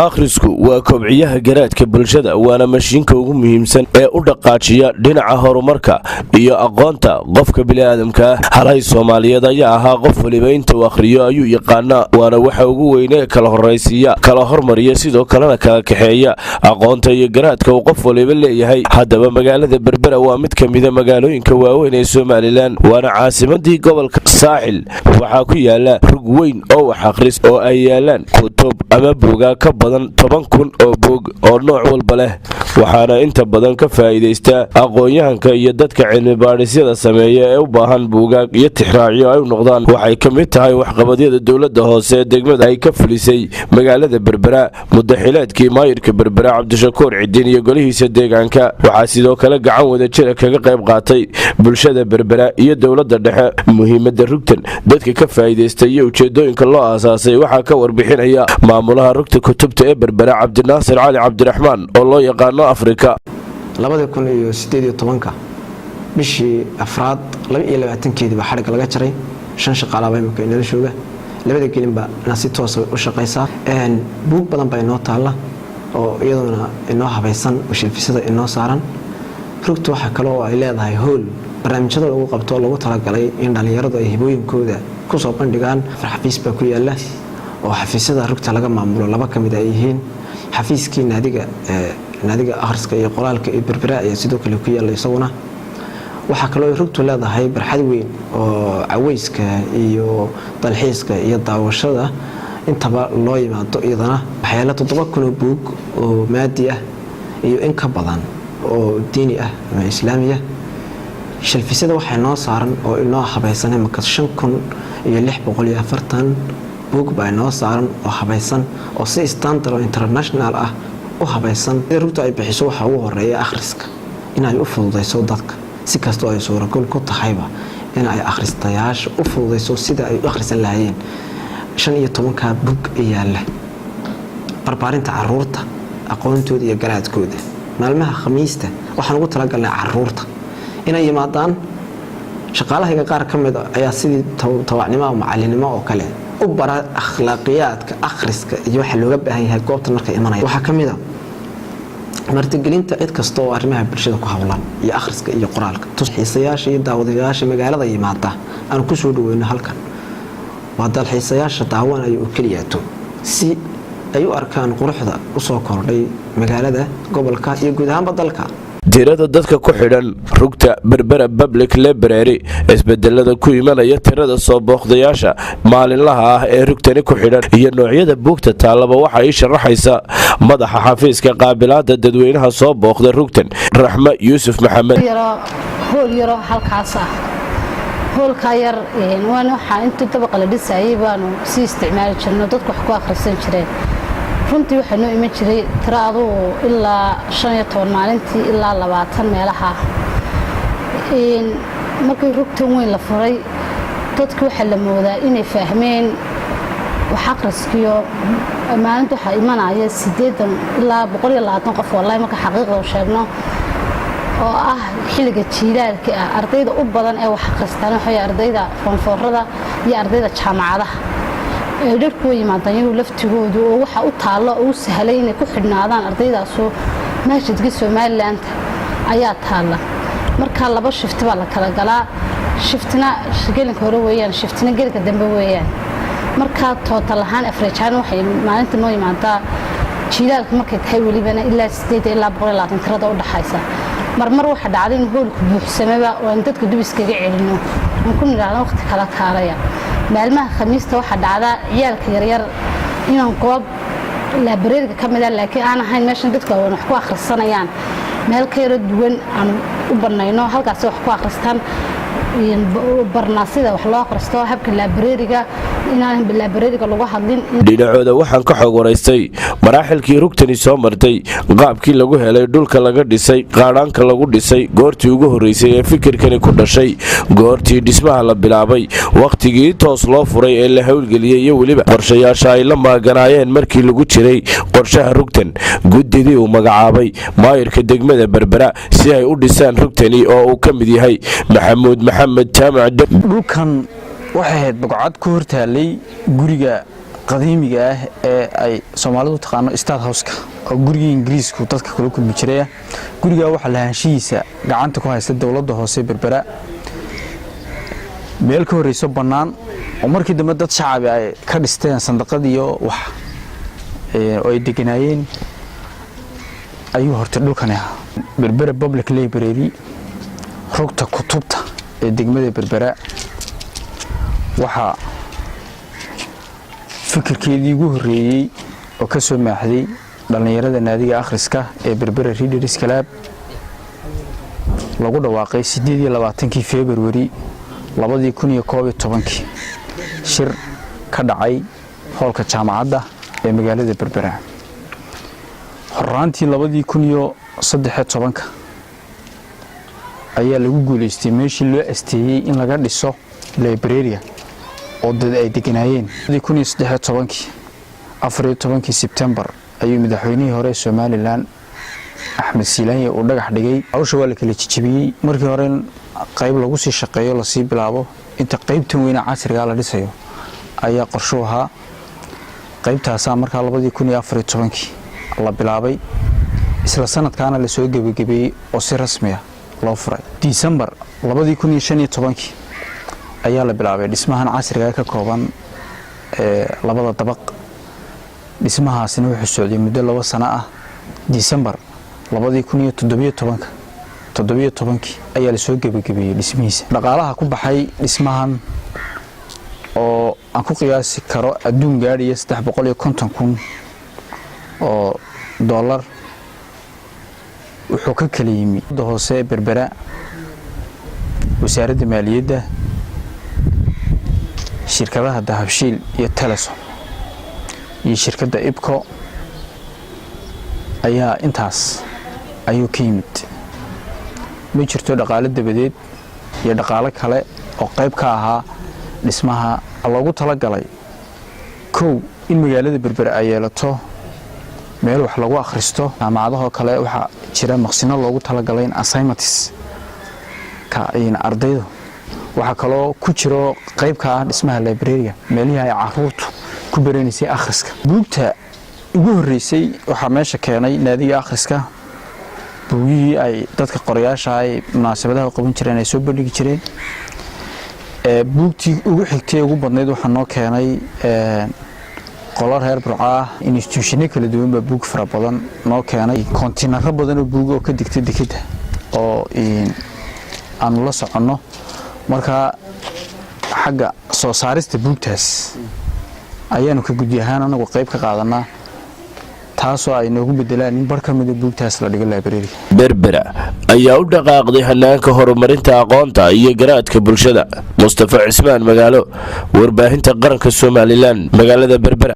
akhrisku waa kobciyaha garaadka bulshada waana mashiinka ugu muhiimsan ee u dhaqaajiya dhinaca horumarka iyo aqoonta qofka bini'aadamka halay Soomaaliyeed ayaa ahaa qof waliba inta uu akhriyo ayuu yaqaanaa waana waxa ugu weyn ee kala horeysiya kala hormariya sidoo kalena kala kaxeeya aqoonta iyo garaadka uu qof waliba leeyahay haddaba magaalada Berbera waa mid ka mid ah magaalooyinka waaweyn ee Soomaaliland waana caasimadii gobolka Saaxil waxaa ku yaala rug weyn oo wax akhris oo ay yaalaan kutub ama buugaag ka badan 10,000 oo buug oo nooc walba leh waxaana inta badan ka faa'iideysta aqoonyahanka iyo dadka cilmi baadhisyada sameeya ee u baahan buugaag iyo tixraacyo ay u noqdaan waxay ka mid tahay waxqabadyada dawladda hoose ee degmada ay ka fulisay magaalada Berbera mudaxilaadkii maayirka Berbera Cabdishakuur Ciidin iyo golihiisa deegaanka waxaa sidoo kale gacan wada jir kaga qayb qaatay bulshada Berbera iyo dawladda dhexe muhiimadda rugtan dadka ka faa'iideysta iyo ujeedooyinka loo aasaasay waxaa ka warbixinaya maamulaha rugta kutubta ee Berbera Cabdinaasir Cali Cabdiraxmaan oo loo yaqaano Afrika 2018 bishii afraad 22keedii baa xarig laga jaray 5 shaqaalaha imika inala jooga labada gelinba si toos u shaqeysaa buug badan baa inoo taala oo iyaduna inoo habaysan oo shilfisada inoo saaran rugtu waxa kale oo ay leedahay hool barnaamijyada lagu qabto lagu talagalay in dhalinyaradu ay hibooyinkooda ku soo bandhigaan xafiis baa ku yaala oo xafiisyada rugta laga maamulo laba kamid ay yihiin xafiiskii naadiga akhriska iyo qoraalka ee Berbera ayaa sidoo kale ku yaala isaguna waxa kale oo rugtu leedahay barxad weyn oo caweyska iyo dalxiiska iyo daawashada intaba loo yimaado iyadana waxyaalo 7,000 buug oo maadi ah iyo in ka badan oo diini ah ama islaamiya shalfisada waxay noo saaran oo inoo habaysan marka 5,640 buug baa noo saaran oo habaysan oo si standard oo international ah u habaysan rugtu ay bixiso waxa ugu horeeya akhriska in ay u fududeyso dadka si kastoo ay suuragal ku tahayba in ay akhristayaasha u fududeyso sida ay u akhrisan lahaayeen 15 buug yaala barbaarinta caruurta aqoontooda iyo garaadkooda maalmaha khamiista waxaan ugu talagalnay caruurta inay yimaadaan shaqaalaha qaar ka mid ah ayaa sidii tawacnimo ama macalinimo oo kale u bara akhlaaqiyadka akhriska iyo waxa looga baahan yahay goobta markay imanayaan waxa kamid ah martigelinta cid kasta oo arrimaha bulshada ku hawlan iyo akhriska iyo qoraalka xiisayaasha iyo daawadayaasha magaalada yimaada aan ku soo dhaweeyno halkan waa dalxiisayaasha daawanaya oo kaliyato si ay u arkaan quruxda u soo kordhay magaalada gobolka iyo guud ahaan dalka tirada dadka ku xidhan rugta Berbera Public Library isbedelada ku imanaya tirada soo booqdayaasha maalinlaha ah ee rugtani ku xidhan iyo noocyada buugta taalaba waxa ay sharaxaysa madaxa xafiiska qaabilaada dadweynaha soo booqda rugtan Raxma Yuusuf Maxamed hool yaro halkaas ah hoolka yar waxa inta dabaq la dhisay baanu si isticmaali jirnay dadku wax ku akhrisan jireen runtii waxa noo iman jiray tiraado ilaa 15 maalintii ilaa 20 meelaha markii rugtan weyn la furay dadku waxa la moodaa inay fahmeen wax akhriskiyo maalinta waxa imanaya 8 ilaa 120 qof wallahi marka xaqiiqada sheegno oo ah xilliga jiilaalka ardayda u badan ee wax akhristaan waxay ardayda foonfoorada iyo ardayda jaamacadaha dadku yimaadaan iyagu laftigoodu oo waxa u taalo oo sahlay inay ku xidhnaadaan ardaydaas oo maashidka Soomaaliland ayaa taala marka laba shift baa la kala galaa shiftna gelinka hore weeyaan shiftna gelinka dambe weeyaan marka total ahaan afrikaan waxay maalinta noo yimaadaa jiilaalka markay tahay walibana ilaa 8 ilaa 120 tirada u dhaxaysa marmar waxa dhacday in hoolku buuxsamaba oo dadka dib iskaga celino aan ku niraano waqti kala kaalaya maalmaha khamiista waxa dhacda ciyaalka yaryar inaan goob library-ga kamid ah laakiin aan ahayn meesha dadku wax ku akhrisanayaan meel ka yar duwan aan u banayno halkaas wax ku akhristaan barnaamijyada wax loo akhristo habka library-ga inaan library-ga lagu hadlin dhinacooda waxaan ka xog wareystay maraaxilkii rugtani soo martay qaabkii lagu helay dhulka laga dhisay qaadhaanka lagu dhisay goortii ugu horeysay ee fikirkani ku dhashay goortii dhismaha la bilaabay waqtigii toos loo furay ee la hawlgeliyay iyo waliba qorshayaasha ay la maaganaayeen markii lagu jiray qorshaha rugtan guddigii uu magacaabay maayirka degmada Berbera si ay u dhisaan rugtani oo uu ka mid yahay Maxamed Jaamac dhulkan waxay ahayd baqcad ku hortaalay guriga qadiimiga ah ee ay Soomaalidu taqaano State House-ka oo gurigii Ingiriisku dadka kala kulmi jiray. Guriga waxa la haanshiisa gacanta ku haysta dawladda hoose Berbera, meel ka horeyso bannaan oo markii dambe dad shacab ay ka dhisteen sandaqad iyo wax oo ay deganaayeen ayuu horta dhulkan ah Berbera Public Library rugta kutubta ee degmada Berbera. waxa fikirkeedii ugu horeeyay oo ka soo maaxday dhalinyarada naadiga akhriska ee Berbera Readers Club lagu dhawaaqay 28 February 2011 shir ka dhacay hoolka jaamacadda ee magaalada Berbera. horaantii 2013 ayaa lagu guuleystay meeshii loo asteeyay in laga dhiso library oo dad ay deganaayeen. 2013 September ayuu madaxweynihii hore Somaliland Axmed Silaanye uu dhagax dhigay. hawsha waa la kala jijibiyay markii hore qayb lagu sii shaqeeyo la sii bilaabo inta qaybtan weyn casriga la dhisayo ayaa qorsho ahaa. qaybtaas markaa 2014 la bilaabay, isla sanadkaana la soo gabagabay oo si rasmi ah loo furay. December 2015 ayaa la bilaabay dhismahan casriga ka kooban labada dabaq. dhismahaasina wuxuu socday muddo 2 sano ah. December 2017 ayaa la soo gabagabay dhismihiisa. dhaqaalaha ku baxay dhismahan oo aan ku qiyaasi karo adduun gaadhiya 350,000 oo dollar wuxuu ka kala yimi hoose Berbera, wasaaradda maaliyadda, shirkadaha Dahabshiil iyo Telesom iyo shirkadda Ibco ayaa intaas ayuu ka yimid. ma jirto dhaqaale dabadeed iyo dhaqaale kale oo qayb ka ahaa dhismaha loogu talagalay in magaalada Berbera ay yeelato meel wax lagu akhristo. jaamacadaha kale waxa jira maqsino loogu talagalay in assignments ka ay ardaydu waxa kale ku jiro qayb ka ah dhismaha library meelihii ay carruurtu ku baranaysay akhriska. buugta ugu horeysay waxa meesha keenay naadiga akhriska. buugii ay dadka qorayaasha ay munaasabadaha qaban jireen ay soo bandhigi jireen. buugtii ugu xigtay ugu badneed waxa noo keenay qolar reer Burca institution kala duwan baa buug fara badan noo keenay. kontiinaro badan oo buug oo ka digtay dekada oo aan la socono. marka xagga soo saarista buugtaas ayaanu ka gudbi ahaan anagu qayb ka qaadanaa, taasoo ay noogu bedelaan in bar ka mid ah buugtaas la dhigo library. Berbera ayaa u dhaqaaqday hanaanka horumarinta aqoonta iyo garaadka bulshada. Mustafa Cismaan Magaalo, warbaahinta qaranka Somaliland, magaalada Berbera.